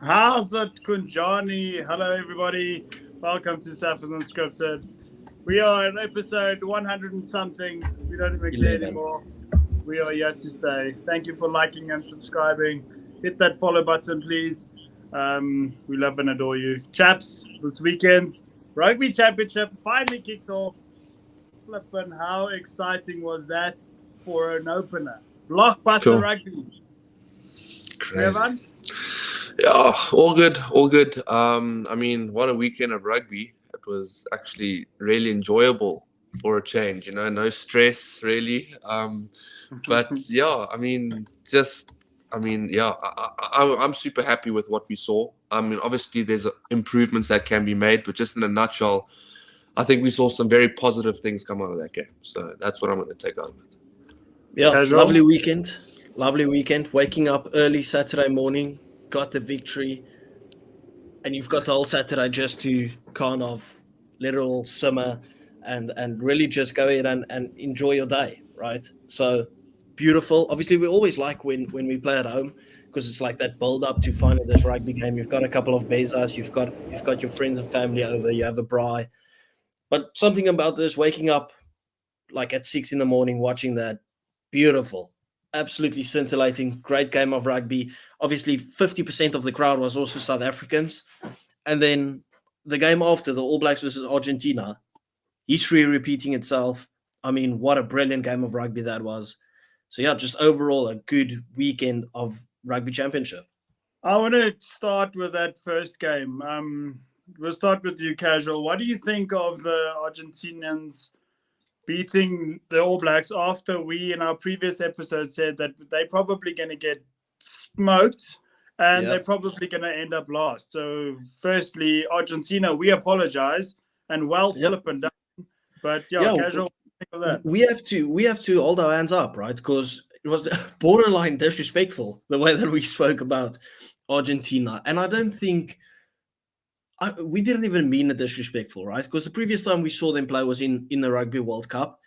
How's it, Kunjani? Hello, everybody. Welcome to Sappers Unscripted. We are in episode 100 and something. We don't even care anymore. We are here to stay. Thank you for liking and subscribing. Hit that follow button, please. We love and adore you. Chaps, this weekend's Rugby Championship finally kicked off. Flippin', how exciting was that for an opener? Blockbuster Rugby. Everyone? Yeah, all good. I mean, what a weekend of rugby. It was actually really enjoyable for a change, no stress really. But yeah, I'm super happy with what we saw. I mean, obviously there's improvements that can be made, but just in a nutshell, I think we saw some very positive things come out of that game. So that's what I'm going to take out of it. Yeah, lovely weekend. Waking up early Saturday morning, got the victory, and you've got the whole Saturday just to kind of let it all simmer and really just go ahead and enjoy your day, right? So beautiful. Obviously, we always like when we play at home because it's like that build up to finally this rugby game. You've got a couple of bezas, you've got your friends and family over, you have a braai. But something about this, waking up like at 6 a.m, watching that, beautiful. Absolutely scintillating, great game of rugby. Obviously, 50% of the crowd was also South Africans. And then the game after, the All Blacks versus Argentina, history repeating itself. I mean, what a brilliant game of rugby that was. So yeah, just overall a good weekend of rugby championship. I want to start with that first game. We'll start with you, Casual. What do you think of the Argentinians beating the All Blacks after we in our previous episode said that they're probably going to get smoked and they're probably going to end up last? So firstly, Argentina, we apologize and flipping down. But Casual, what do you think of that? We have to hold our hands up, right? Because it was borderline disrespectful the way that we spoke about Argentina. And I don't think we didn't even mean it disrespectful, right? Because the previous time we saw them play was in the Rugby World Cup.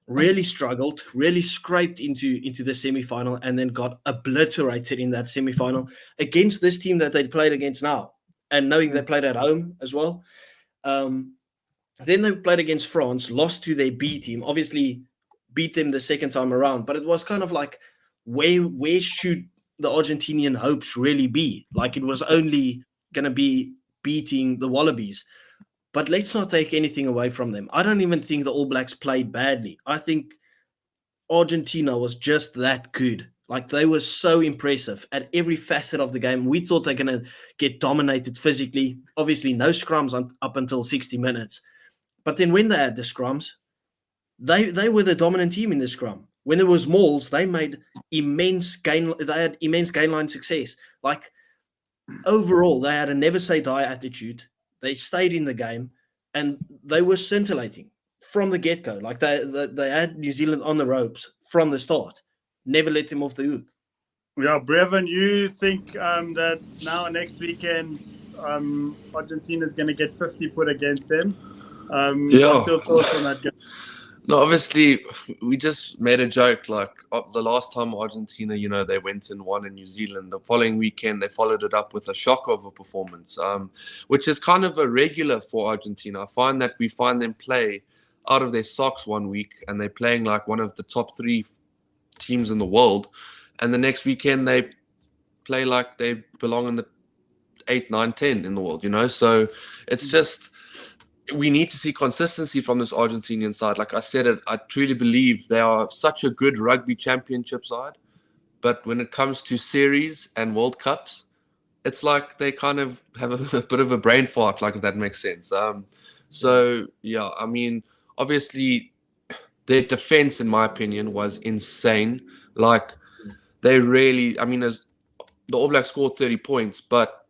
Really struggled, really scraped into the semi-final and then got obliterated in that semi-final against this team that they played against now. And knowing they played at home as well. Then they played against France, lost to their B team, obviously beat them the second time around. But it was kind of like, where should the Argentinian hopes really be? Like it was only going to be beating the Wallabies. But let's not take anything away from them. I don't even think the All Blacks played badly. I think Argentina was just that good. Like they were so impressive at every facet of the game. We thought they're going to get dominated physically. Obviously, no scrums up until 60 minutes. But then when they had the scrums, they were the dominant team in the scrum. When there was mauls, they made immense gain. They had immense gain line success. Like overall, they had a never say die attitude. They stayed in the game, and they were scintillating from the get-go. Like they had New Zealand on the ropes from the start. Never let them off the hook. Yeah, Brevin, you think that now next weekend Argentina is going to get 50 put against them? What's your thoughts on that game? No, obviously, we just made a joke. Like the last time Argentina, they went and won in New Zealand. The following weekend, they followed it up with a shock of a performance, which is kind of a regular for Argentina. I find that we find them play out of their socks one week, and they're playing like one of the top 3 teams in the world. And the next weekend, they play like they belong in the 8, 9, 10 in the world, So it's just... we need to see consistency from this Argentinian side. Like I said, I truly believe they are such a good rugby championship side. But when it comes to series and World Cups, it's like they kind of have a bit of a brain fart, like if that makes sense. So, yeah, I mean, obviously, their defense, in my opinion, was insane. Like, they really, as the All Blacks scored 30 points, but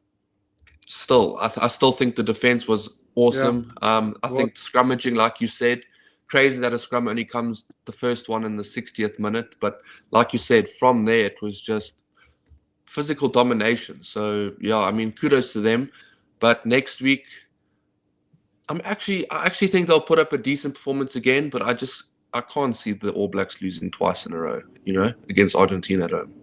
still, I still think the defense was awesome. I think scrummaging, like you said, crazy that a scrum only comes the first one in the 60th minute. But like you said, from there, it was just physical domination. So, yeah, kudos to them. But next week, I actually think they'll put up a decent performance again. But I just I can't see the All Blacks losing twice in a row, against Argentina at home.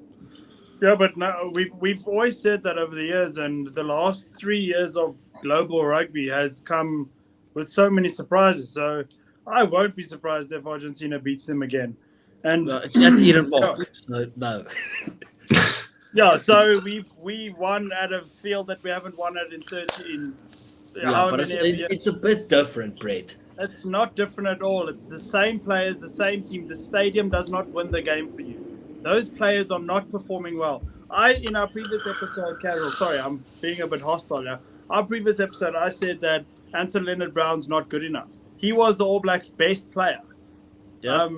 Yeah, but no, we've always said that over the years, and the last 3 years of global rugby has come with so many surprises. So I won't be surprised if Argentina beats them again. And It's at Eden Park, so no. yeah, so we won at a field that we haven't won at in 13. Yeah, but it's a bit different, Brett. It's not different at all. It's the same players, the same team. The stadium does not win the game for you. Those players are not performing well. In our previous episode, Carol, sorry, I'm being a bit hostile now. Our previous episode, I said that Anton Leonard-Brown's not good enough. He was the All Blacks' best player. Yeah.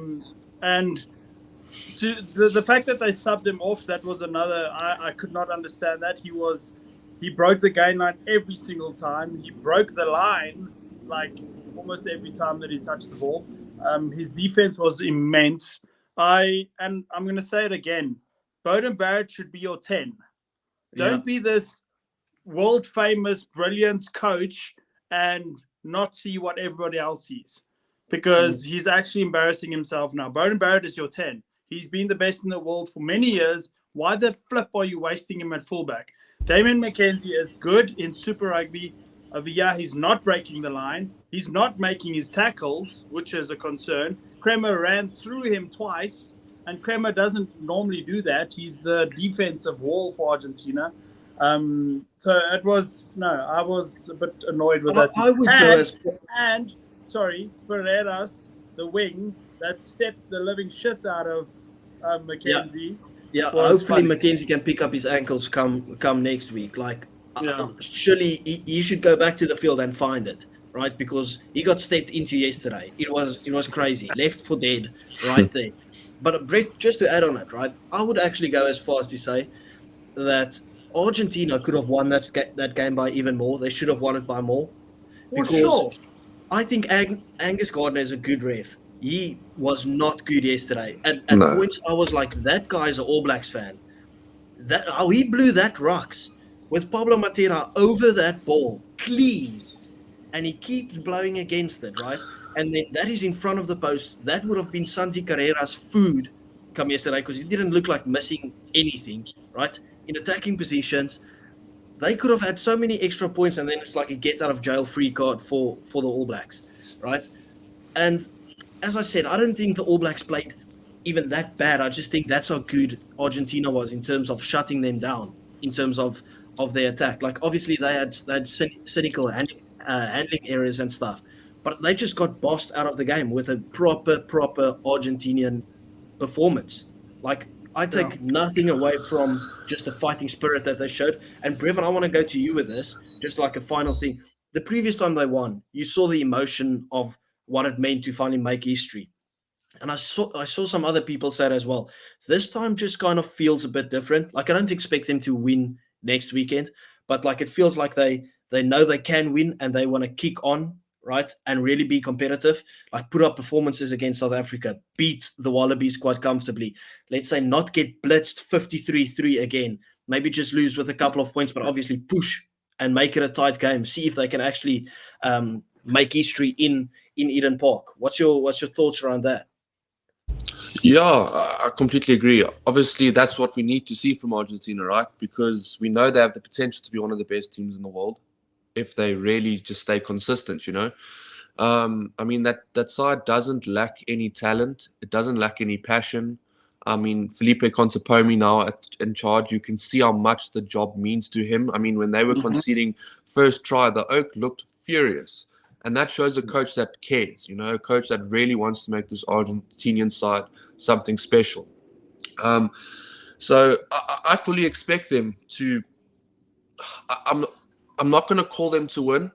And the fact that they subbed him off, that was another. I could not understand that. He broke the game line every single time. He broke the line like almost every time that he touched the ball. His defense was immense. And I'm going to say it again. Beauden Barrett should be your 10. Don't be this world-famous, brilliant coach and not see what everybody else sees, because he's actually embarrassing himself now. Beauden Barrett is your 10. He's been the best in the world for many years. Why the flip are you wasting him at fullback? Damien McKenzie is good in Super Rugby. Over here, he's not breaking the line. He's not making his tackles, which is a concern. Kremer ran through him twice, and Kremer doesn't normally do that. He's the defensive wall for Argentina. So I was a bit annoyed with that. I would go and Pereiras, the wing, that stepped the living shit out of McKenzie. Yeah, hopefully McKenzie can pick up his ankles come next week. Surely he should go back to the field and find it, right? Because he got stepped into yesterday. It was crazy. Left for dead right there. But Brett, just to add on it, right? I would actually go as far as to say that Argentina could have won that game by even more. They should have won it by more. Because I think Angus Gardner is a good ref. He was not good yesterday. At points, I was like, that guy's an All Blacks fan. He blew that rocks with Pablo Matera over that ball, clean. And he keeps blowing against it, right? And then that is in front of the post. That would have been Santi Carrera's food come yesterday, because he didn't look like missing anything, right? In attacking positions, they could have had so many extra points, and then it's like a get-out-of-jail-free card for the All Blacks, right? And as I said, I don't think the All Blacks played even that bad. I just think that's how good Argentina was in terms of shutting them down, in terms of their attack. Like, obviously, they had cynical handling errors and stuff, but they just got bossed out of the game with a proper Argentinian performance. Like, I take nothing away from just the fighting spirit that they showed. And Brevin, I want to go to you with this, just like a final thing. The previous time they won, you saw the emotion of what it meant to finally make history. And I saw some other people say it as well. This time just kind of feels a bit different. Like, I don't expect them to win next weekend, but like, it feels like they know they can win and they want to kick on, right? And really be competitive, like put up performances against South Africa, beat the Wallabies quite comfortably. Let's say not get blitzed 53-3 again, maybe just lose with a couple of points, but obviously push and make it a tight game. See if they can actually make history in Eden Park. What's your thoughts around that? Yeah, I completely agree. Obviously, that's what we need to see from Argentina, right? Because we know they have the potential to be one of the best teams in the world if they really just stay consistent, I mean, that side doesn't lack any talent. It doesn't lack any passion. I mean, Felipe Contepomi now in charge, you can see how much the job means to him. I mean, when they were conceding first try, the Oak looked furious. And that shows a coach that cares, a coach that really wants to make this Argentinian side something special. So I fully expect them to. I'm not going to call them to win,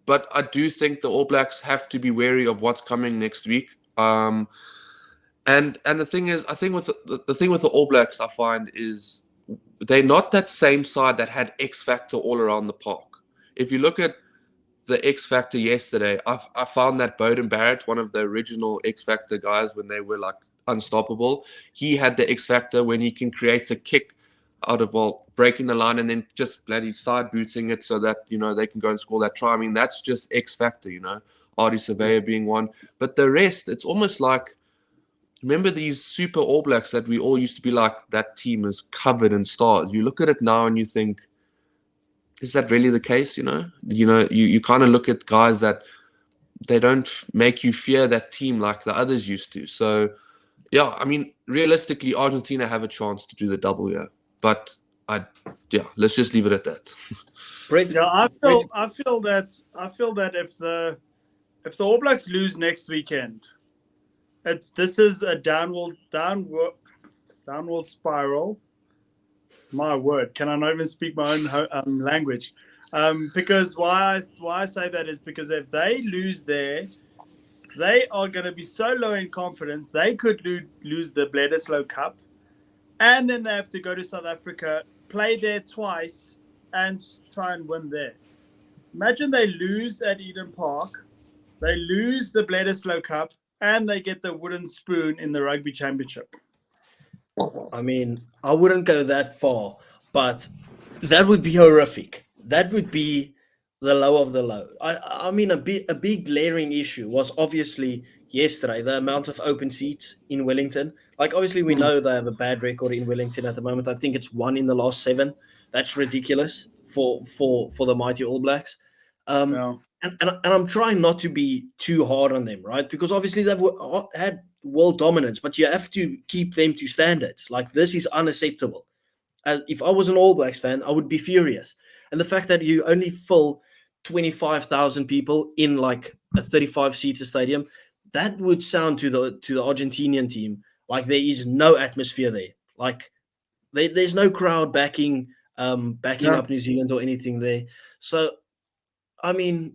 but I do think the All Blacks have to be wary of what's coming next week. And the thing is, I think with the thing with the All Blacks, I find is they're not that same side that had X factor all around the park. If you look at the X factor yesterday, I found that Beauden Barrett, one of the original X factor guys when they were like unstoppable, he had the X factor when he can create a kick out of breaking the line and then just bloody side booting it so that they can go and score that try. I mean, that's just X factor. Artie Surveyor being one. But the rest, it's almost like, remember these super All Blacks that we all used to be like, that team is covered in stars. You look at it now and you think, is that really the case? You kind of look at guys that they don't make you fear that team like the others used to. So, yeah, I mean, realistically, Argentina have a chance to do the double here. But, let's just leave it at that. Brett, Yeah, I feel that if the All Blacks lose next weekend, this is a downward spiral. My word, can I not even speak my own language? Because why I say that is because if they lose there, they are going to be so low in confidence. They could lose the Bledisloe Cup, and then they have to go to South Africa, play there twice, and try and win there. Imagine they lose at Eden Park, they lose the Bledisloe Cup, and they get the wooden spoon in the Rugby Championship. I mean, I wouldn't go that far, but that would be horrific. That would be the low of the low. I mean, a big glaring issue was obviously yesterday, the amount of open seats in Wellington. Like, obviously, we know they have a bad record in Wellington at the moment. I think it's 1 in the last 7. That's ridiculous for the mighty All Blacks. And I'm trying not to be too hard on them, right? Because obviously they've had world dominance, but you have to keep them to standards. Like, this is unacceptable. If I was an All Blacks fan, I would be furious. And the fact that you only fill 25,000 people in like a 35-seater stadium, that would sound to the Argentinian team like there is no atmosphere there. Like, there's no crowd backing up New Zealand or anything there. So, I mean,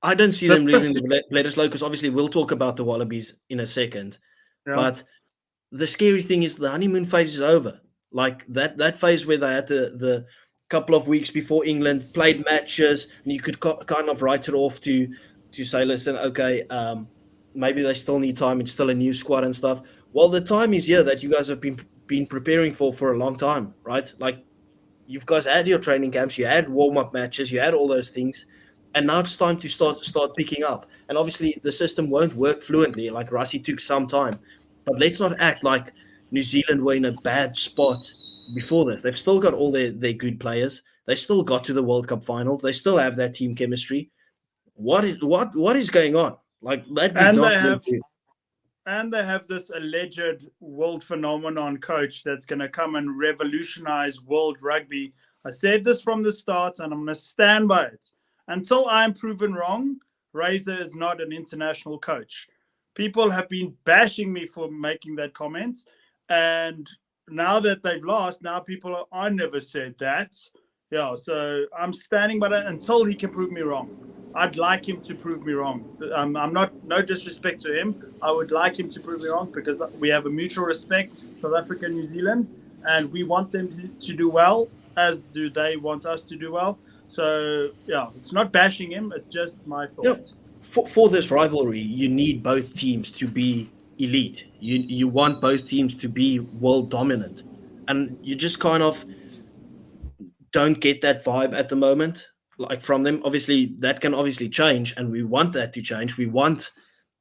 I don't see them losing the Bledisloe, because obviously we'll talk about the Wallabies in a second. Yeah. But the scary thing is the honeymoon phase is over. Like, that phase where they had the couple of weeks before England played matches, and you could kind of write it off to say, listen, okay, maybe they still need time. It's still a new squad and stuff. Well, the time is here that you guys have been preparing for a long time, right? Like, you guys had your training camps, you had warm-up matches, you had all those things, and now it's time to start picking up. And obviously the system won't work fluently. Like, Rassie took some time, but let's not act like New Zealand were in a bad spot before this. They've still got all their good players. They still got to the World Cup final. They still have that team chemistry. What is going on? Like, that did not look good. And they have this alleged world phenomenon coach that's going to come and revolutionize world rugby. I said this from the start, and I'm going to stand by it. Until I'm proven wrong, Razor is not an international coach. People have been bashing me for making that comment. And now that they've lost, now people are, I never said that. Yeah, so I'm standing by that until he can prove me wrong. I'd like him to prove me wrong. I'm not, no disrespect to him. I would like him to prove me wrong, because we have a mutual respect, South Africa and New Zealand, and we want them to do well, as do they want us to do well. So, yeah, it's not bashing him. It's just my thoughts. Yeah. For this rivalry, you need both teams to be elite. You want both teams to be world dominant. And you just kind of don't get that vibe at the moment, like, from them. Obviously, that can obviously change, and we want that to change. We want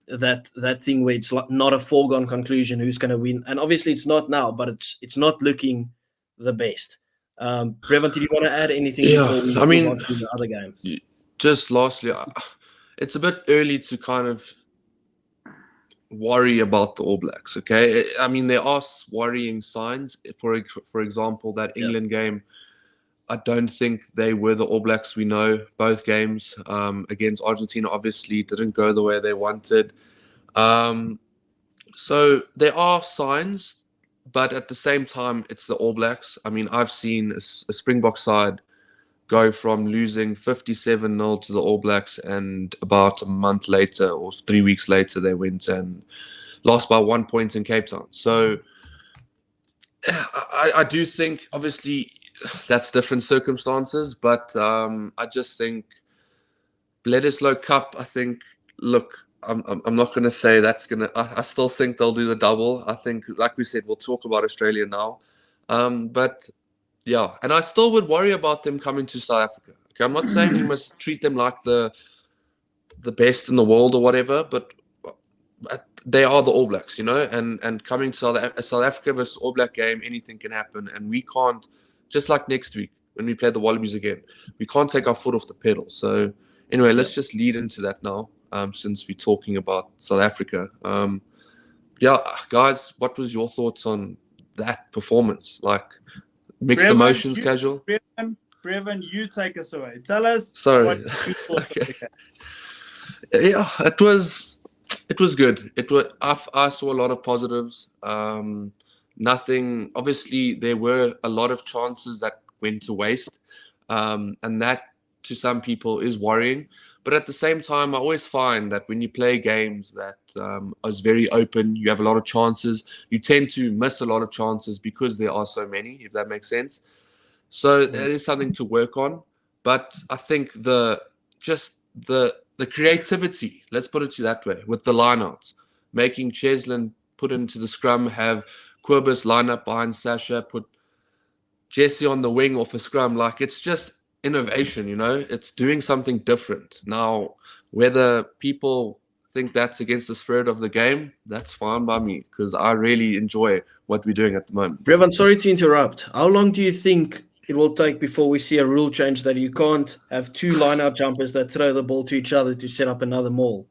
that thing where it's not a foregone conclusion who's going to win. And obviously it's not now, but it's not looking the best. Brevin, did you want to add anything before we move on to the other game? Just lastly, it's a bit early to kind of worry about the All Blacks, okay? I mean, there are worrying signs. For example, that England game, I don't think they were the All Blacks we know. Both games against Argentina obviously didn't go the way they wanted. So there are signs, but at the same time, it's the All Blacks. I mean, I've seen a Springbok side go from losing 57-0 to the All Blacks, and about a month later or 3 weeks later, they went and lost by 1 point in Cape Town. So I do think, obviously, that's different circumstances, but I just think Bledisloe Cup, I think, look, I'm not going to say that's going to... I still think they'll do the double. I think, like we said, we'll talk about Australia now. But, yeah, and I still would worry about them coming to South Africa. Okay, I'm not saying you must treat them like the the best in the world or whatever, but they are the All Blacks, you know, and coming to South Africa versus All Black game, anything can happen, and we can't, just like next week when we play the Wallabies again, we can't take our foot off the pedal. So anyway, let's just lead into that now, since we're talking about South Africa. Yeah, guys, what was your thoughts on that performance? Like, mixed emotions, casual? Brevin, you take us away. Tell us Sorry. what you thought of the game. Yeah, it was good. I saw a lot of positives. Nothing. Obviously, there were a lot of chances that went to waste, and that to some people is worrying. But at the same time, I always find that when you play games that is very open, you have a lot of chances. You tend to miss a lot of chances because there are so many, if that makes sense. So that is something to work on. But I think the creativity, let's put it that way, with the lineouts, making Cheslin put into the scrum, have Quibus line up behind Sasha, put Jesse on the wing off a scrum, like it's just innovation, you know, it's doing something different. Now, whether people think that's against the spirit of the game, that's fine by me, because I really enjoy what we're doing at the moment. Brevan, sorry to interrupt. How long do you think it will take before we see a rule change that you can't have two line-out jumpers that throw the ball to each other to set up another maul?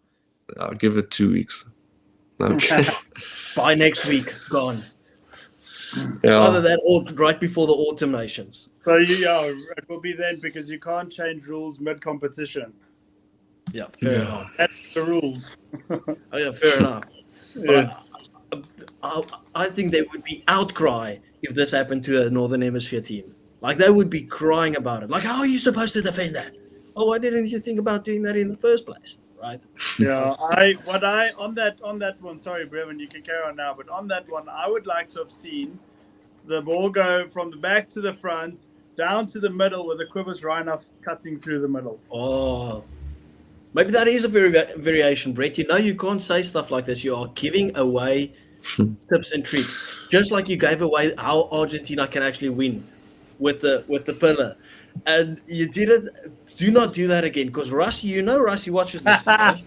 I'll give it 2 weeks. Okay. By next week, gone. Yeah. It's either that or right before the autumn nations. So it will be then, because you can't change rules mid-competition. Yeah, fair enough. That's the rules. Oh, yeah, fair enough. Yes. I think there would be outcry if this happened to a Northern Hemisphere team. Like, they would be crying about it. Like, how are you supposed to defend that? Oh, why didn't you think about doing that in the first place? Right? Yeah, on that one, sorry, Brevin, you can carry on now, but on that one, I would like to have seen the ball go from the back to the front, down to the middle with the Quibus Rhinoffs cutting through the middle. Oh, maybe that is a variation, Brett. You know, you can't say stuff like this. You are giving away tips and tricks, just like you gave away how Argentina can actually win with the pillar. And you didn't. Do not do that again, because Rusty watches this stuff.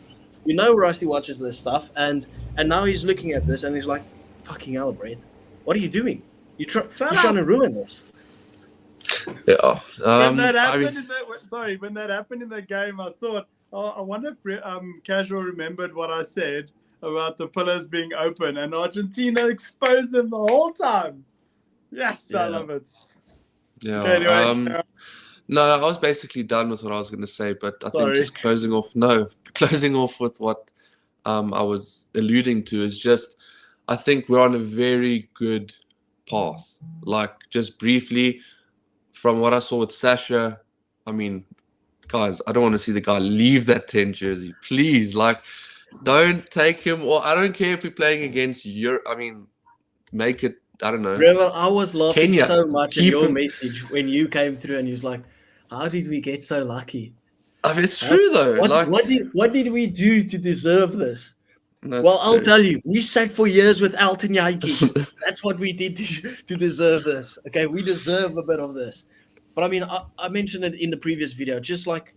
You know Rusty watches this stuff, and now he's looking at this and he's like, "Fucking hell, Brett, what are you doing? You're trying to ruin this." Yeah. When that happened in the game, I thought, I wonder if Casual remembered what I said about the pillars being open, and Argentina exposed them the whole time. Yes, yeah. I love it. Yeah. Okay, anyway, no, I was basically done with what I was going to say, but I think just closing off with what I was alluding to is just, I think we're on a very good path. Like, just briefly, from what I saw with Sasha, I mean, guys, I don't want to see the guy leave that 10 jersey. Please, like, don't take him, or I don't care if we're playing against Europe. I mean, make it, I don't know. Trevor, I was laughing Kenya, so much at your message when you came through and he's like, how did we get so lucky? I mean, it's true, though. What did we do to deserve this? Well, I'll tell you, we sat for years with Elton Yankees. That's what we did to deserve this. Okay, we deserve a bit of this. But I mean, I mentioned it in the previous video, just like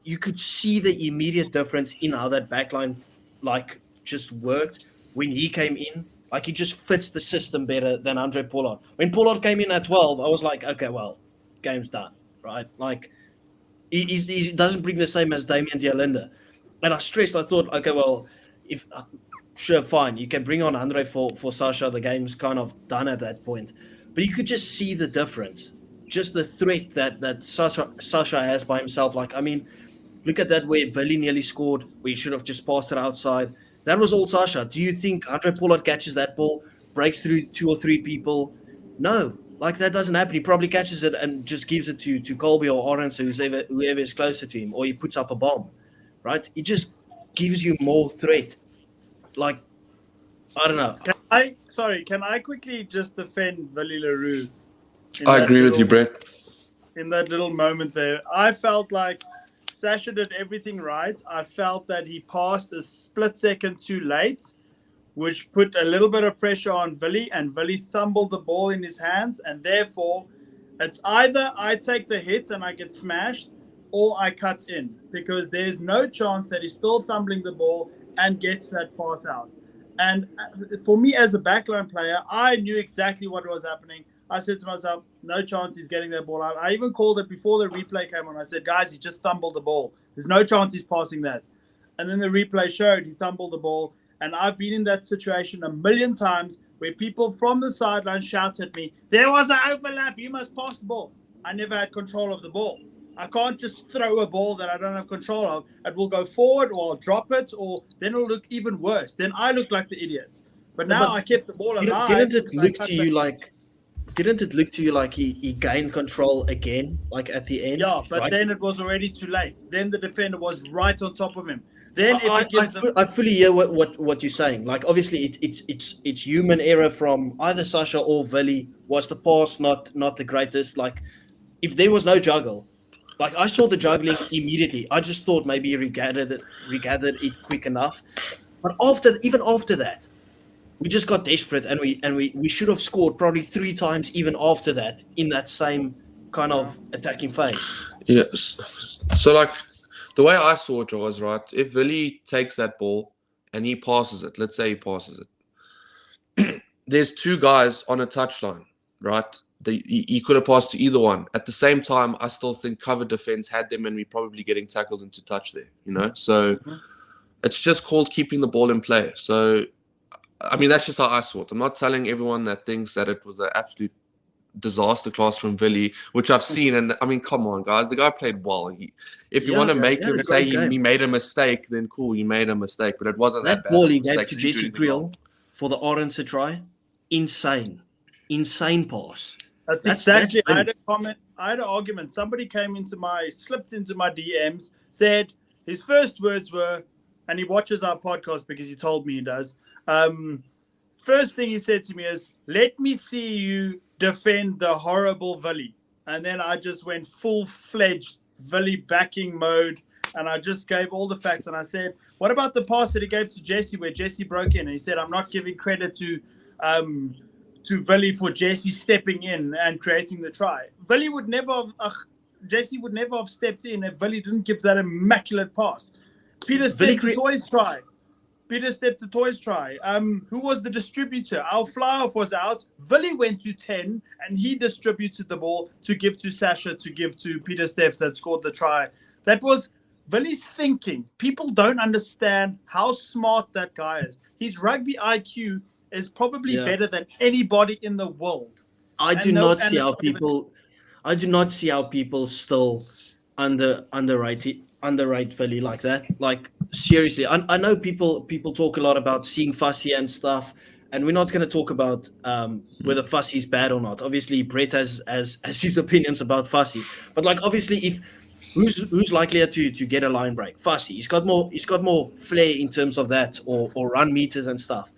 you could see the immediate difference in how that backline like just worked when he came in. Like, he just fits the system better than Andre Pollard. When Pollard came in at 12, I was like, okay, well, game's done, right? Like, he doesn't bring the same as Damian Dialinda. And I thought, okay, well, sure, fine, you can bring on Andre for Sasha. The game's kind of done at that point. But you could just see the difference. Just the threat that Sasha has by himself. Like, I mean, look at that where Vili nearly scored, where he should have just passed it outside. That was all Sasha. Do you think Andre Pollard catches that ball, breaks through 2 or 3 people? No. Like, that doesn't happen. He probably catches it and just gives it to Colby or Orange, or whoever is closer to him, or he puts up a bomb, right? He just gives you more threat. Like, I don't know. Can I quickly just defend Vili Leroux? I agree with you, Brett. In that little moment there, I felt like Sasha did everything right. I felt that he passed a split second too late, which put a little bit of pressure on Vili, and Vili fumbled the ball in his hands, and therefore it's either I take the hit and I get smashed, or I cut in, because there's no chance that he's still fumbling the ball and gets that pass out. And for me as a backline player, I knew exactly what was happening. I said to myself, no chance he's getting that ball out. I even called it before the replay came on. I said, guys, he just fumbled the ball. There's no chance he's passing that. And then the replay showed he fumbled the ball. And I've been in that situation a million times where people from the sideline shout at me, there was an overlap, you must pass the ball. I never had control of the ball. I can't just throw a ball that I don't have control of. It will go forward, or I'll drop it, or then it'll look even worse. Then I look like the idiot. But now I kept the ball alive. Didn't it look to you like he gained control again, like at the end? Yeah, but right? then it was already too late. Then the defender was right on top of him. Then I fully hear what you're saying. Like, obviously it's human error from either Sasha or Vili. Was the pass not the greatest? Like, if there was no juggle, like I saw the juggling immediately. I just thought maybe he regathered it quick enough. But even after that, we just got desperate, and we should have scored probably 3 times even after that in that same kind of attacking phase. Yes. So like the way I saw it was, right, if Vili takes that ball and he passes it, let's say he passes it, there's 2 guys on a touchline, right? He could have passed to either one. At the same time, I still think cover defense had them, and we're probably getting tackled into touch there, So it's just called keeping the ball in play. So, I mean, that's just how I saw it. I'm not telling everyone that thinks that it was an absolute disaster class from Vili, which I've seen. And I mean, come on, guys, the guy played well. If you want to make him say he made a mistake, then cool, he made a mistake. But it wasn't that bad. Ball he gave to Jesse Creel for the Orange try, insane pass. That's exactly. I had a comment. I had an argument. Somebody slipped into my DMs, said his first words were, and he watches our podcast because he told me he does. First thing he said to me is, "Let me see you defend the horrible Vili." And then I just went full-fledged Vili backing mode, and I just gave all the facts. And I said, "What about the pass that he gave to Jesse, where Jesse broke in?" And he said, "I'm not giving credit to Vili for Jesse stepping in and creating the try. Jesse would never have stepped in if Vili didn't give that immaculate pass. Peter stepped to Toy's try. Who was the distributor? Our fly-off was out. Vili went to 10, and he distributed the ball to give to Sasha, to give to Peter Steff that scored the try. That was Vili's thinking. People don't understand how smart that guy is. His rugby IQ is probably better than anybody in the world. I do not see how people still underrate Vili like that. Like, seriously, I know people talk a lot about seeing Fussy and stuff, and we're not going to talk about whether Fussy is bad or not. Obviously, Brett has his opinions about Fussy, but like, obviously, who's likelier to get a line break? Fussy. He's got more flair in terms of that, or run meters and stuff.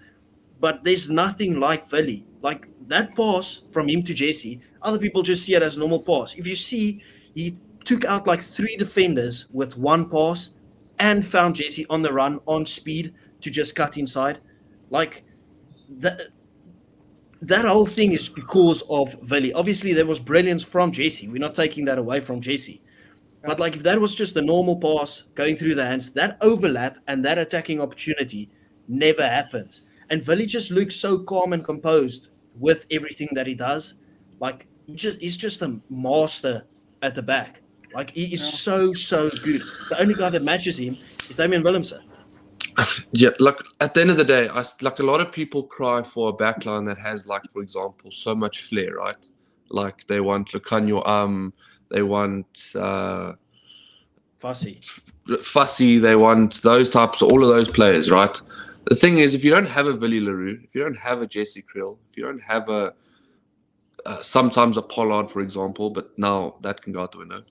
But there's nothing like Vili. Like, that pass from him to Jesse, other people just see it as a normal pass. If you see, he took out like 3 defenders with 1 pass and found Jesse on the run, on speed, to just cut inside. Like, that whole thing is because of Vili. Obviously, there was brilliance from Jesse. We're not taking that away from Jesse. But like, if that was just a normal pass going through the hands, that overlap and that attacking opportunity never happens. And Vili just looks so calm and composed with everything that he does. Like, he's just a master at the back. Like, he is so good. The only guy that matches him is Damian Willemse. Yeah, like, at the end of the day, a lot of people cry for a backline that has, like, for example, so much flair, right? Like, they want Lucanio, they want Fussy, they want those types, all of those players, right? The thing is, if you don't have a Vili Leroux, if you don't have a Jesse Creel, if you don't have sometimes a Pollard, for example, but now that can go out the window.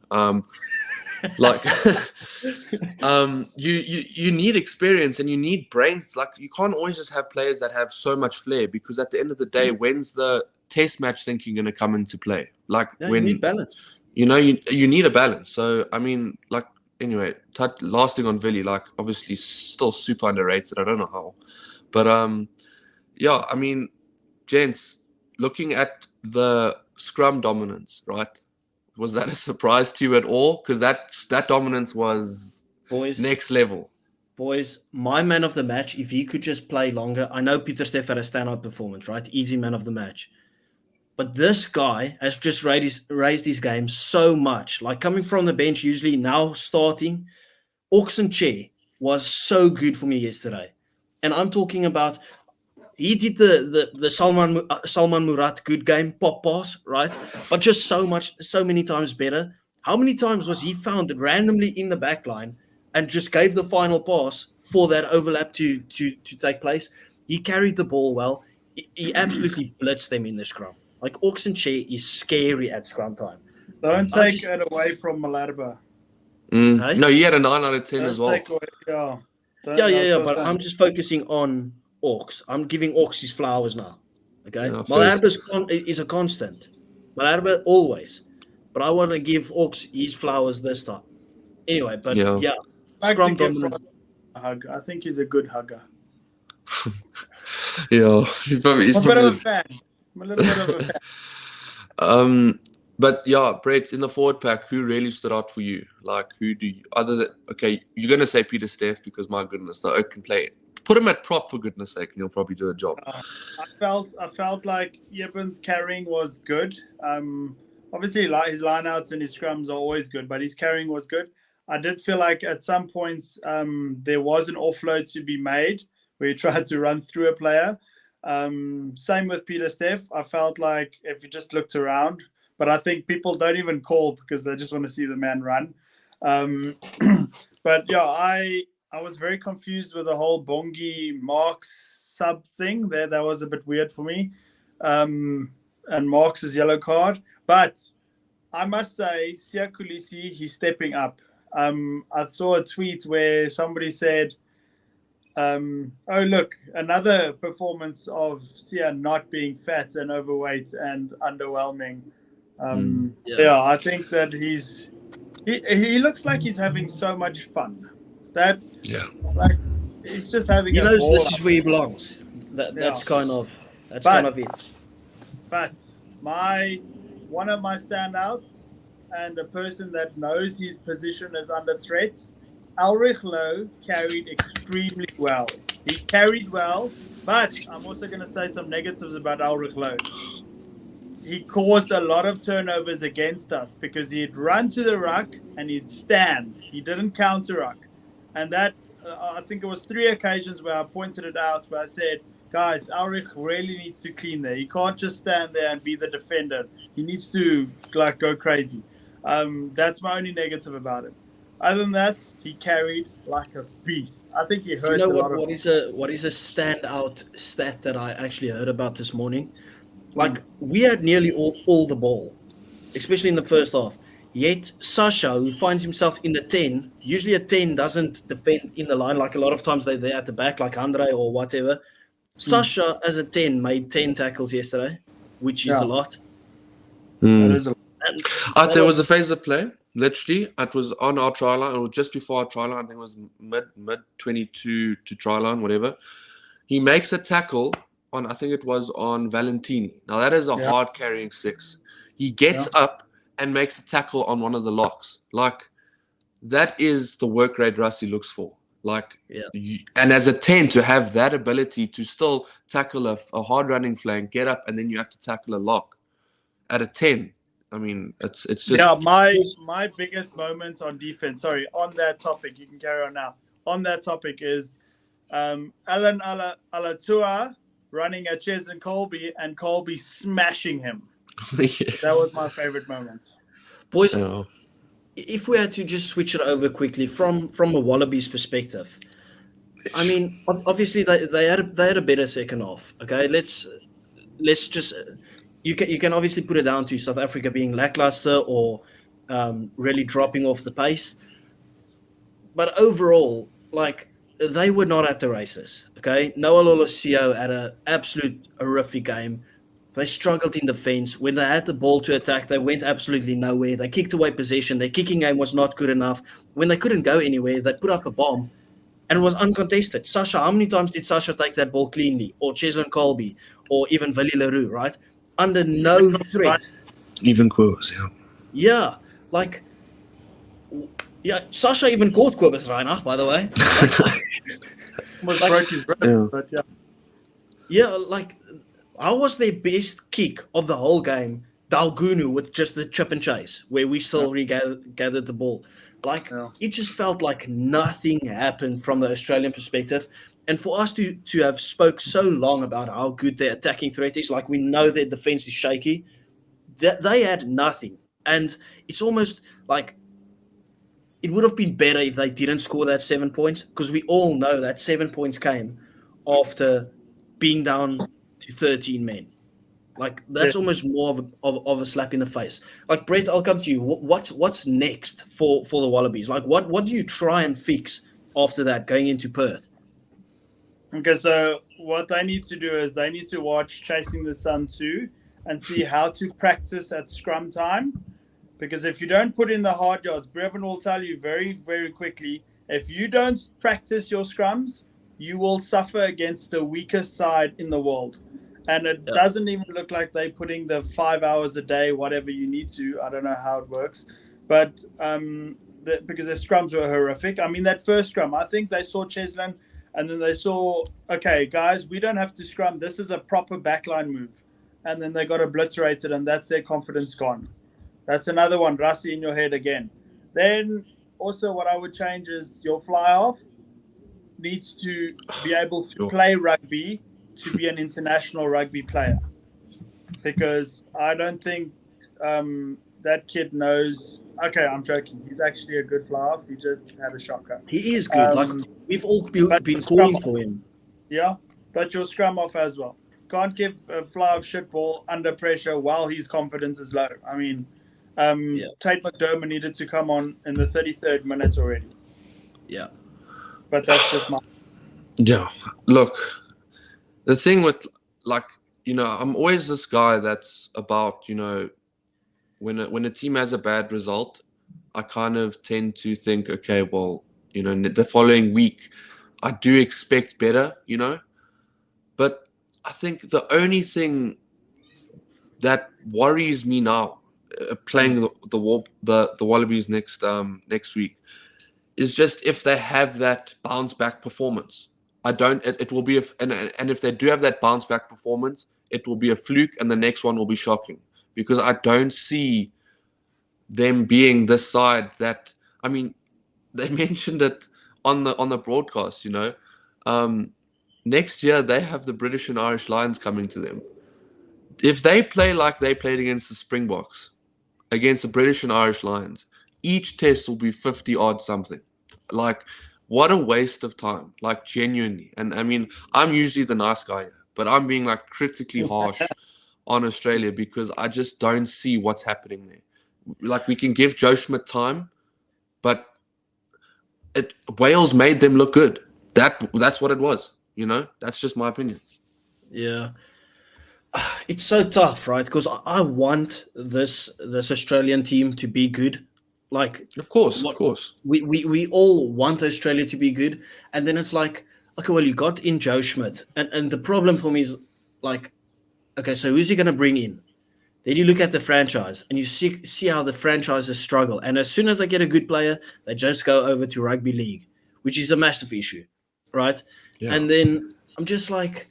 You need experience and you need brains. Like, you can't always just have players that have so much flair, because at the end of the day, when's the test match thinking going to come into play? Like, when you need balance. You need a balance. So I mean, like, anyway, last thing on Vili, like, obviously still super underrated. I don't know how. But yeah, I mean, gents, looking at the scrum dominance, right? Was that a surprise to you at all? Because that dominance was next level. Boys, my man of the match, if he could just play longer, I know Peter Steff had a standout performance, right? Easy man of the match. But this guy has just raised his game so much. Like coming from the bench, usually now starting. Oxen Che was so good for me yesterday. And I'm talking about, he did the Salman Murat good game, pop pass, right? But just so many times better. How many times was he found randomly in the back line and just gave the final pass for that overlap to take place? He carried the ball well. He absolutely blitzed them in the scrum. Like, Oxen Che is scary at scrum time. Don't take it away from Malarba. Hey? No, he had a 9 out of 10 as well. But I'm just focusing on Orcs. I'm giving Orcs his flowers now. Okay? Yeah, Malarba is a constant. Malarba always. But I want to give Orcs his flowers this time. Anyway, but yeah. Scrum dominant. Hug. I think he's a good hugger. Yeah. I'm a bit of a fan. I'm a little bit of a fan. But yeah, Brett, in the forward pack, who really stood out for you? Like, who do you, other than, okay, you're going to say Peter Steff because, my goodness, the Oak can play. Put him at prop for goodness sake, and he'll probably do a job. I felt like Yebben's carrying was good. Obviously, his lineouts and his scrums are always good, but his carrying was good. I did feel like at some points there was an offload to be made where he tried to run through a player. Same with Peter Steff. I felt like if you just looked around, but I think people don't even call because they just want to see the man run. But yeah, I was very confused with the whole Bongi Marks sub thing there. That was a bit weird for me. And Marks' yellow card. But I must say, Sia Kulisi, he's stepping up. I saw a tweet where somebody said, oh, look, another performance of Sia not being fat and overweight and underwhelming. Yeah, I think that he looks like he's having so much fun. Like he's just having. He knows this is where he belongs. That's kind of it. But one of my standouts and a person that knows his position is under threat, Ulrich Lowe carried extremely well. He carried well, but I'm also going to say some negatives about Ulrich Lowe. He caused a lot of turnovers against us because he'd run to the ruck and he'd stand. He didn't counter ruck. And that, I think it was 3 occasions where I pointed it out, where I said, guys, Ulrich really needs to clean there. He can't just stand there and be the defender. He needs to go crazy. That's my only negative about it. Other than that, he carried like a beast. I think he hurt a lot. What is a standout stat that I actually heard about this morning? Like, we had nearly all the ball, especially in the first half. Yet Sasha, who finds himself in the 10, usually a 10 doesn't defend in the line. Like a lot of times they're at the back, like Andre or whatever. Sasha, as a 10, made 10 tackles yesterday, which is a lot. That is a lot. There was a phase of play. Literally, it was on our try line, or just before our try line. I think it was mid 22 to try line, whatever. He makes a tackle on, I think it was on Valentini. Now that is a hard carrying 6. He gets up and makes a tackle on one of the locks. Like, that is the work rate Rusty looks for. Like, and as a 10 to have that ability to still tackle a hard running flank, get up, and then you have to tackle a lock at a 10. I mean, it's just my biggest moment on defense. Sorry, on that topic, you can carry on now. On that topic is Alan Alatua running at Cheslin Colby and Colby smashing him. Yes. That was my favorite moment. Boys, if we had to just switch it over quickly from a Wallabies perspective, I mean, obviously they had a better second half. Okay, let's just. You can obviously put it down to South Africa being lackluster or really dropping off the pace. But overall, like, they were not at the races. Okay, Noah Lolosio had an absolute horrific game. They struggled in defense. When they had the ball to attack, they went absolutely nowhere. They kicked away possession. Their kicking game was not good enough. When they couldn't go anywhere, they put up a bomb and it was uncontested. Sasha, how many times did Sasha take that ball cleanly? Or Cheslin Colby? Or even Willie Leroux, right? Under no threat. Even Quills, Yeah, like, yeah, Sasha even caught Kobus Reiner, by the way. Almost Like- broke his rib, Yeah. but yeah. Yeah, like, how was their best kick of the whole game? Dalgunu with just the chip and chase, where we still gathered the ball. Like, Yeah. it just felt like nothing happened from the Australian perspective. And for us to have spoke so long about how good their attacking threat is, like we know their defense is shaky, that they had nothing. And it's almost like it would have been better if they didn't score that 7 points, because we all know that 7 points came after being down to 13 men. Like, that's Yeah. almost more of a slap in the face. Like, Brett, I'll come to you. What's next for the Wallabies? Like, what do you try and fix after that going into Perth? Okay, so what they need to do is they need to watch Chasing the Sun 2 and see how to practice at scrum time. Because if you don't put in the hard yards, Brevin will tell you very, very quickly, if you don't practice your scrums, you will suffer against the weakest side in the world. And it doesn't even look like they're putting the 5 hours a day, whatever you need to. I don't know how it works. But because their scrums were horrific. I mean, that first scrum, I think they saw Cheslin and then they saw, okay, guys, we don't have to scrum. This is a proper backline move. And then they got obliterated, and that's their confidence gone. That's another one, Rassi, in your head again. Then also what I would change is your fly-off needs to be able to play rugby to be an international rugby player. Because I don't think that kid knows... Okay, I'm joking. He's actually a good fly-off. He just had a shocker. He is good. Like, we've all been calling for him. Yeah, but your scrum off as well. Can't give a fly-off shit ball under pressure while his confidence is low. I mean... Tate McDermott needed to come on in the 33rd minute already. Yeah. But that's just my... Yeah. Look, the thing with, like, I'm always this guy that's about, when a team has a bad result, I kind of tend to think, okay, well, the following week, I do expect better, But I think the only thing that worries me now, playing the Wallabies next week, is just if they have that bounce back performance. It will be and if they do have that bounce back performance, it will be a fluke, and the next one will be shocking, because I don't see them being this side that, I mean, they mentioned it on the broadcast. Next year they have the British and Irish Lions coming to them. If they play like they played against the Springboks, against the British and Irish Lions, each test will be 50 odd something. Like, what a waste of time. Like, genuinely. And I mean, I'm usually the nice guy here, but I'm being like critically harsh on Australia, because I just don't see what's happening there. Like, we can give Joe Schmidt time, but Wales made them look good. That's what it was. That's just my opinion. Yeah. It's so tough, right? Because I want this Australian team to be good. Like, of course. We all want Australia to be good, and then it's like, okay, well, you got in Joe Schmidt, and the problem for me is, like, okay, so who's he going to bring in? Then you look at the franchise, and you see how the franchises struggle, and as soon as they get a good player, they just go over to rugby league, which is a massive issue, right? Yeah. And then I'm just like,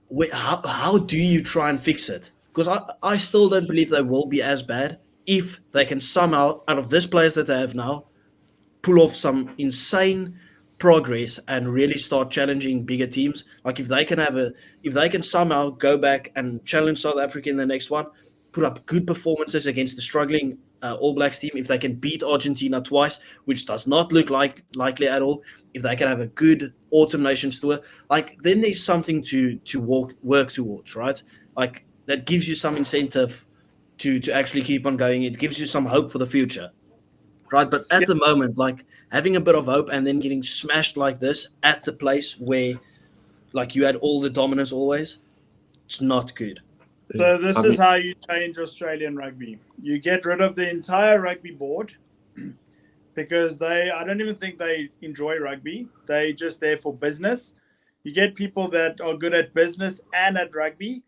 wait, how do you try and fix it? Because I still don't believe they will be as bad if they can somehow, out of these players that they have now, pull off some insane progress and really start challenging bigger teams. Like, if they can somehow go back and challenge South Africa in the next one, put up good performances against the struggling All Blacks team, if they can beat Argentina twice, which does not look likely at all, if they can have a good Autumn Nations tour, like, then there's something to work towards, right? Like, that gives you some incentive to actually keep on going. It gives you some hope for the future, right? But at the moment, like, having a bit of hope and then getting smashed like this at the place where, like, you had all the dominance always, it's not good. So this is how you change Australian rugby. You get rid of the entire rugby board, because I don't even think they enjoy rugby. They're just there for business. You get people that are good at business and at rugby.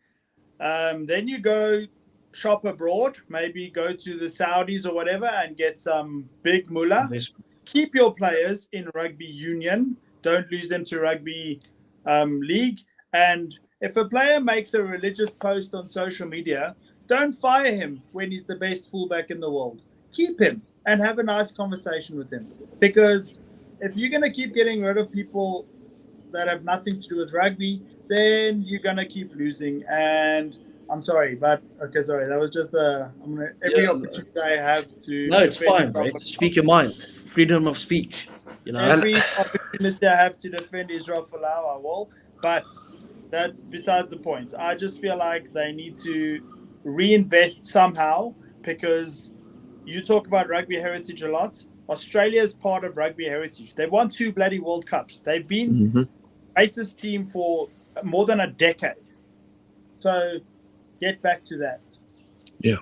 Then you go shop abroad, maybe go to the Saudis or whatever and get some big mullah. Keep your players in rugby union. Don't lose them to rugby league. And if a player makes a religious post on social media, don't fire him when he's the best fullback in the world. Keep him and have a nice conversation with him. Because if you're going to keep getting rid of people that have nothing to do with rugby, then you're going to keep losing. And I'm sorry, but okay, sorry. That was just every opportunity I have to. No, it's fine, right? Speak your mind. Freedom of speech. You know, every opportunity I have to defend Israel Folau, I will. But that's besides the point. I just feel like they need to reinvest somehow, because you talk about rugby heritage a lot. Australia is part of rugby heritage. They've won 2 bloody World Cups. They've been greatest team for more than a decade. So get back to that. Yeah.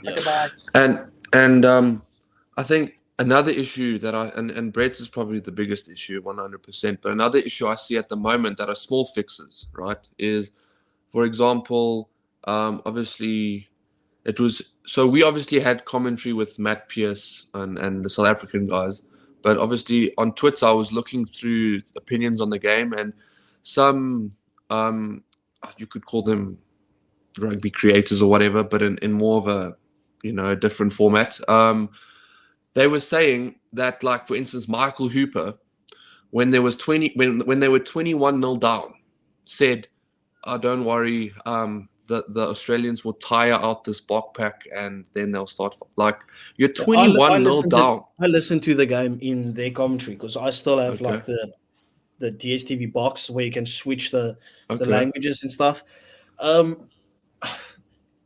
And I think another issue that and Brett's is probably the biggest issue, 100%. But another issue I see at the moment that are small fixes, right, is, for example, obviously it was, so we obviously had commentary with Matt Pierce and the South African guys, but obviously on Twitter I was looking through opinions on the game, and some you could call them rugby creators or whatever, but in more of a, you know, a different format. They were saying that, like, for instance, Michael Hooper, when there was when they were 21-0 down, said, "Oh, don't worry, the Australians will tire out this Bok pack and then they'll start." Like, you're 21-0 down. I listened to the game in their commentary because I still have like the DSTV box where you can switch the languages and stuff.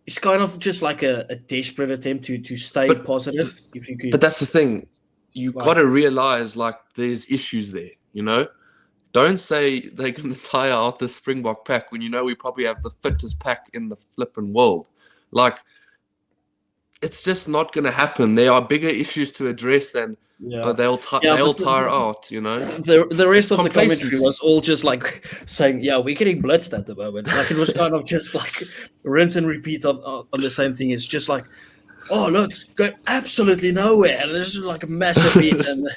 It's kind of just like a desperate attempt to stay positive. If you could, but that's the thing. You got to realize, like, there's issues there, you know? Don't say they're going to tire out the Springbok pack when you know we probably have the fittest pack in the flipping world. Like, it's just not going to happen. There are bigger issues to address than they'll tire out, you know? The rest of the commentary was all just like saying, yeah, we're getting blitzed at the moment. Like, it was kind of just like rinse and repeat on the same thing. It's just like, oh, look, go absolutely nowhere. And this is like a massive beat. And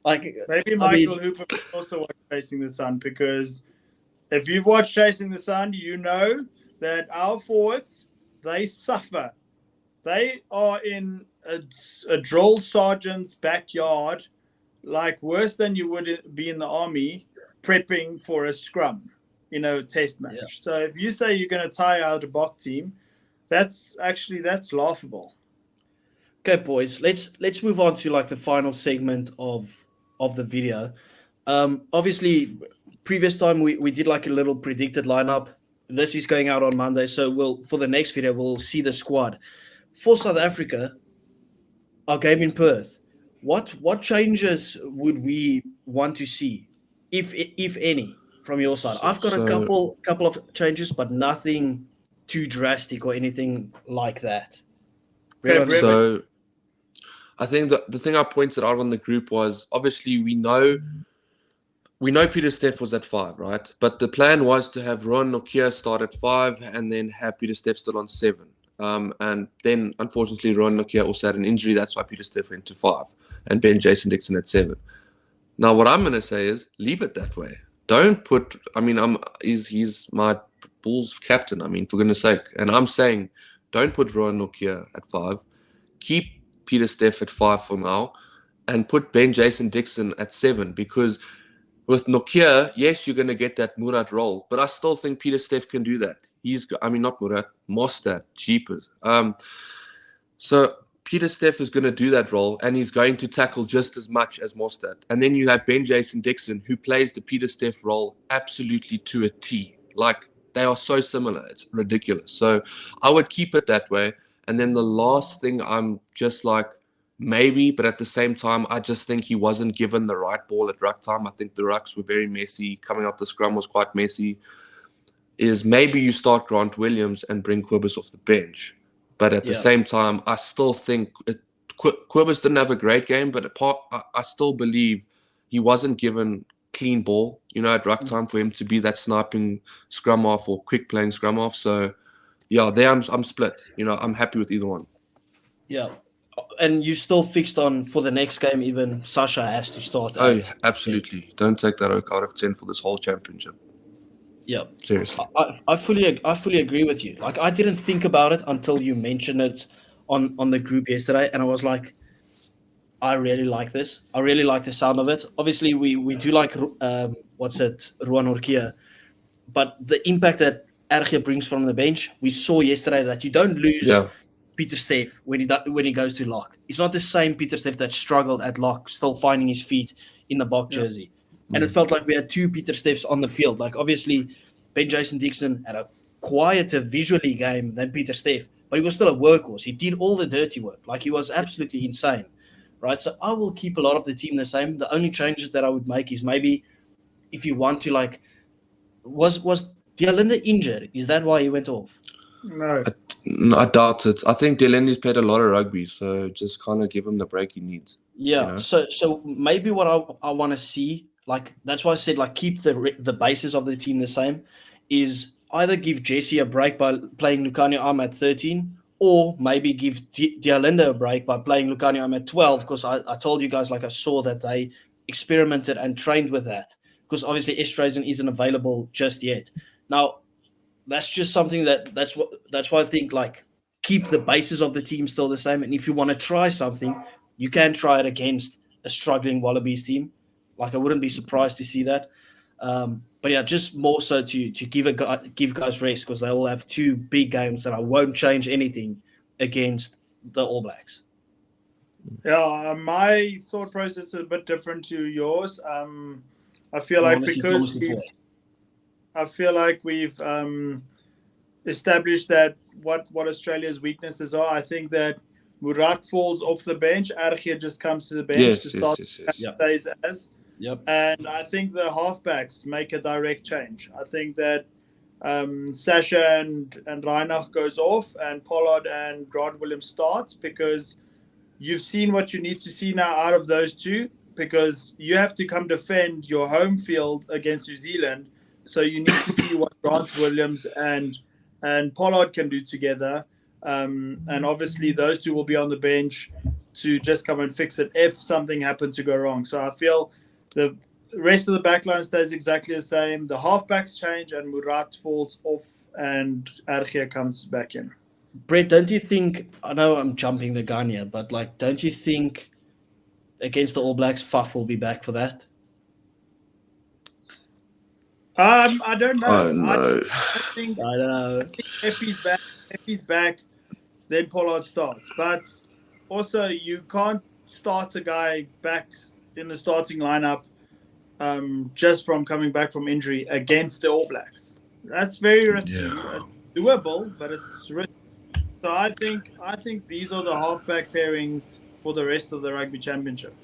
like, maybe Michael Hooper also watched Chasing the Sun, because if you've watched Chasing the Sun, you know that our forwards, they suffer. They are in a drill sergeant's backyard, like worse than you would be in the army, prepping for a scrum, you know, test match. Yeah. So if you say you're going to tire out a Bok team, that's laughable. Okay, boys, let's move on to like the final segment of the video. Obviously, previous time we did like a little predicted lineup. This is going out on Monday, so for the next video we'll see the squad for South Africa. Our game in Perth. What changes would we want to see, if any, from your side? I've got a couple of changes, but nothing too drastic or anything like that. So I think the thing I pointed out on the group was, obviously we know Pieter-Steph was at 5, right? But the plan was to have Ron Nokia start at 5 and then have Pieter-Steph still on 7. And then, unfortunately, Ron Nokia also had an injury. That's why Pieter-Steph went to 5 and Ben Jason Dixon at 7. Now, what I'm going to say is leave it that way. Don't put. I mean, he's my Bulls captain. I mean, for goodness sake. And I'm saying, don't put Ron Nokia at 5. Keep Pieter-Steph at 5 for now, and put Ben Jason Dixon at 7, because with Nokia, yes, you're going to get that Murat role, but I still think Pieter-Steph can do that. Not Murat, Mostert, jeepers. So Pieter-Steph is going to do that role, and he's going to tackle just as much as Mostert. And then you have Ben Jason Dixon, who plays the Pieter-Steph role absolutely to a T. Like, they are so similar. It's ridiculous. So I would keep it that way. And then the last thing, I'm just like, maybe, but at the same time, I just think he wasn't given the right ball at ruck time. I think the rucks were very messy. Coming out the scrum was quite messy. Is maybe you start Grant Williams and bring Quibus off the bench. But at the same time, I still think Quibus didn't have a great game, but I still believe he wasn't given clean ball, you know, at ruck time for him to be that sniping scrum off or quick playing scrum off. So yeah, there I'm split. I'm happy with either one. Yeah. And you still fixed on for the next game, even Sasha has to start. Oh, yeah, absolutely. Don't take that out of 10 for this whole championship. Yeah. Seriously. I fully agree with you. Like, I didn't think about it until you mentioned it on the group yesterday, and I was like, I really like this. I really like the sound of it. Obviously, we do like Ruan Orkia, but the impact that Erge brings from the bench, we saw yesterday that you don't lose Peter Steff when he goes to lock. It's not the same Peter Steff that struggled at lock, still finding his feet in the Bok jersey. And it felt like we had two Peter Steffs on the field. Like, obviously, Ben Jason Dixon had a quieter visually game than Peter Steff, but he was still a workhorse. He did all the dirty work. Like, he was absolutely insane. Right, so I will keep a lot of the team the same. The only changes that I would make is maybe if you want to, like, was Dialinde injured? Is that why he went off? No. I doubt it. I think Delaney's played a lot of rugby, so just kind of give him the break he needs. Yeah, so maybe what I want to see, like, that's why I said, like, keep the basis of the team the same, is either give Jesse a break by playing Lukhanyo Am at 13, or maybe give Dialinde a break by playing Lukhanyo Am at 12, because I told you guys, like, I saw that they experimented and trained with that, because obviously Estrazen isn't available just yet. Now, that's just something that's why I think, like, keep the basis of the team still the same, and if you want to try something, you can try it against a struggling Wallabies team. Like, I wouldn't be surprised to see that. But yeah, just more so to give guys rest, because they all have two big games that I won't change anything against the All Blacks. Yeah, my thought process is a bit different to yours. I feel like we've established that what Australia's weaknesses are. I think that Murat falls off the bench. Argia just comes to the bench to start. Stays as. Yep. And I think the halfbacks make a direct change. I think that Sasha and Reinach goes off, and Pollard and Grant Williams starts, because you've seen what you need to see now out of those two, because you have to come defend your home field against New Zealand. So you need to see what Grant Williams and Pollard can do together. And obviously those two will be on the bench to just come and fix it if something happens to go wrong. So I feel the rest of the backline stays exactly the same. The halfbacks change, and Murat falls off, and Argia comes back in. Brett, don't you think, I know I'm jumping the gun here, but, like, don't you think against the All Blacks, Faf will be back for that? I don't know. Oh, no. I don't know. If he's back, then Pollard starts. But also, you can't start a guy back in the starting lineup just from coming back from injury against the All Blacks. That's very risky. Yeah. Doable, but it's risky. So I think these are the halfback pairings for the rest of the Rugby Championship.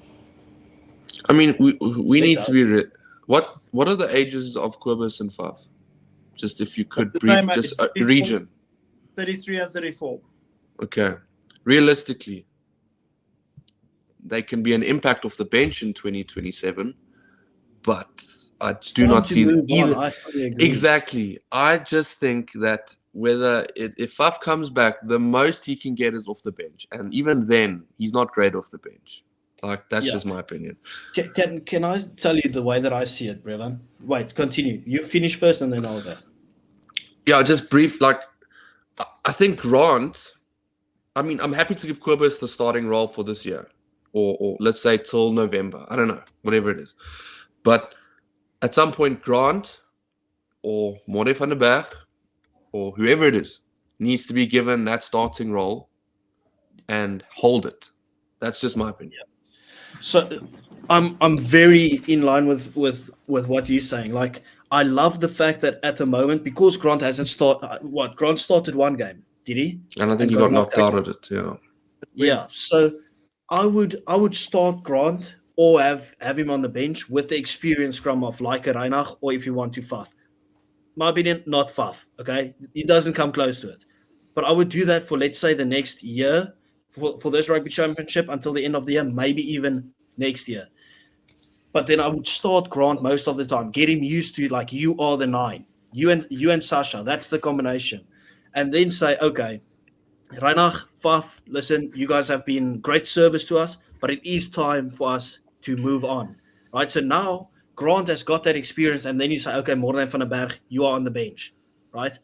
I mean, we need to be... What are the ages of Kobus and Faf? Just if you could brief, just region. 33 and 34. Okay. Realistically, they can be an impact off the bench in 2027, but I do not see them either. Exactly. I just think that if Faf comes back, the most he can get is off the bench, and even then, he's not great off the bench. Like, that's just my opinion. Can I tell you the way that I see it, Brevan? Wait, continue. You finish first, and then I'll go. Yeah, just brief. Like, I think Grant. I mean, I'm happy to give Kobus the starting role for this year, or let's say till November. I don't know, whatever it is. But at some point, Grant or More van der Berg or whoever it is needs to be given that starting role and hold it. That's just my opinion. So I'm very in line with what you're saying. Like, I love the fact that at the moment, because Grant hasn't started. Grant started one game, did he? And I think he got knocked out of it. Yeah. Yeah. So I would start Grant, or have him on the bench with the experience scrum of like a Reinach, or if you want to Faf. My opinion, not Faf. Okay, he doesn't come close to it. But I would do that for, let's say, the next year. For this Rugby Championship until the end of the year, maybe even next year. But then I would start Grant most of the time, get him used to, like, you are the 9. You and Sasha, that's the combination. and then say, okay, Reinach, Faf, listen, you guys have been great service to us, but it is time for us to move on, right? So now Grant has got that experience, and then you say, okay, Morne van den Berg, you are on the bench, right?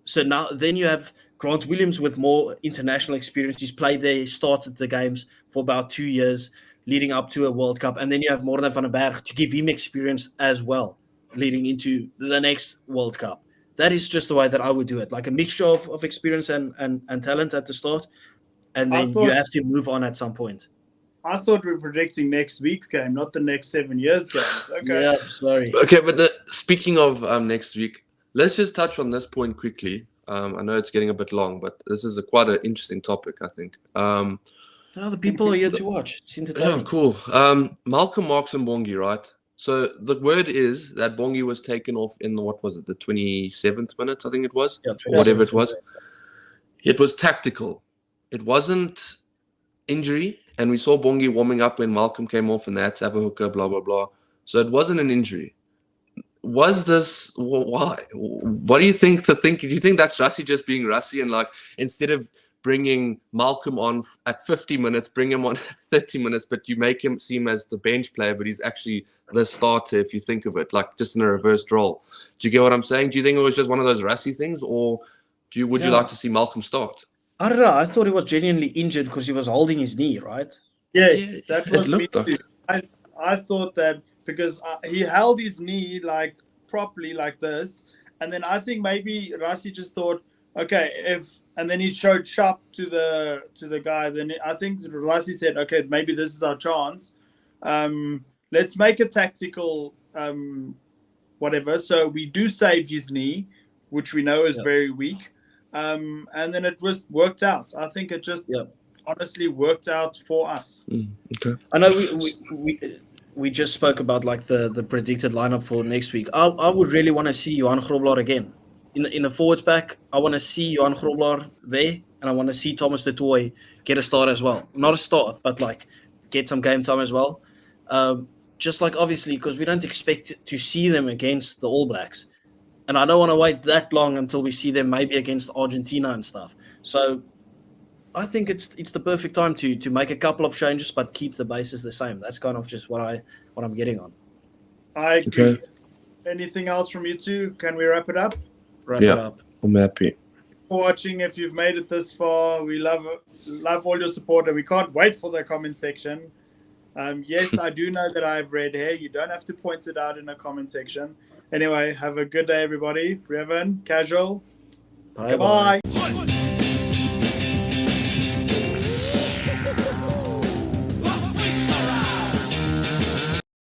So now then you have Grant Williams with more international experience. He's played there, started the games for about 2 years leading up to a World Cup. And then you have Morne van den Berg to give him experience as well leading into the next World Cup. That is just the way that I would do it, like a mixture of experience and talent at the start. And then you have to move on at some point. I thought we were predicting next week's game, not the next 7 years' games. Okay. Yeah, sorry. Okay, but speaking of next week, let's just touch on this point quickly. I know it's getting a bit long, but this is quite an interesting topic, I think. The people are here to watch. It's entertaining. Oh, cool. Malcolm Marx and Bongi, right? So the word is that Bongi was taken off in the 27th minute, I think it was, or whatever it was. It was tactical. It wasn't injury, and we saw Bongi warming up when Malcolm came off and they had to have a hooker, blah, blah, blah. So it wasn't an injury. Was this why? What do you think? Do you think that's Rassie just being Rassie, and like instead of bringing Malcolm on at 50 minutes, bring him on at 30 minutes, but you make him seem as the bench player, but he's actually the starter if you think of it, like just in a reversed role. Do you get what I'm saying? Do you think it was just one of those Rassie things, or would you like to see Malcolm start? I don't know. I thought he was genuinely injured because he was holding his knee, right? Yes, that was me too. I thought that because he held his knee like properly like this, and then I think maybe Rassie just thought, okay, and then he showed sharp to the guy. Then I think Rassie said, okay, maybe this is our chance. Let's make a tactical whatever. So we do save his knee, which we know is very weak. And then it was worked out. I think it just honestly worked out for us. Okay. I know we just spoke about like the predicted lineup for next week. I would really want to see Johan Grobler again. In the forwards back, I want to see Johan Grobler there, and I want to see Thomas de Toy get a start as well. Not a start, but like get some game time as well. Just like obviously, because we don't expect to see them against the All Blacks. And I don't want to wait that long until we see them maybe against Argentina and stuff. So I think it's the perfect time to make a couple of changes, but keep the bases the same. That's kind of just what I'm getting on. I agree. Okay. Anything else from you two? Can we wrap it up? Wrap it up. I'm happy. For watching, if you've made it this far, we love all your support, and we can't wait for the comment section. Yes, I do know that I have red hair. You don't have to point it out in the comment section. Anyway, have a good day, everybody. Revan, casual. Bye. Goodbye.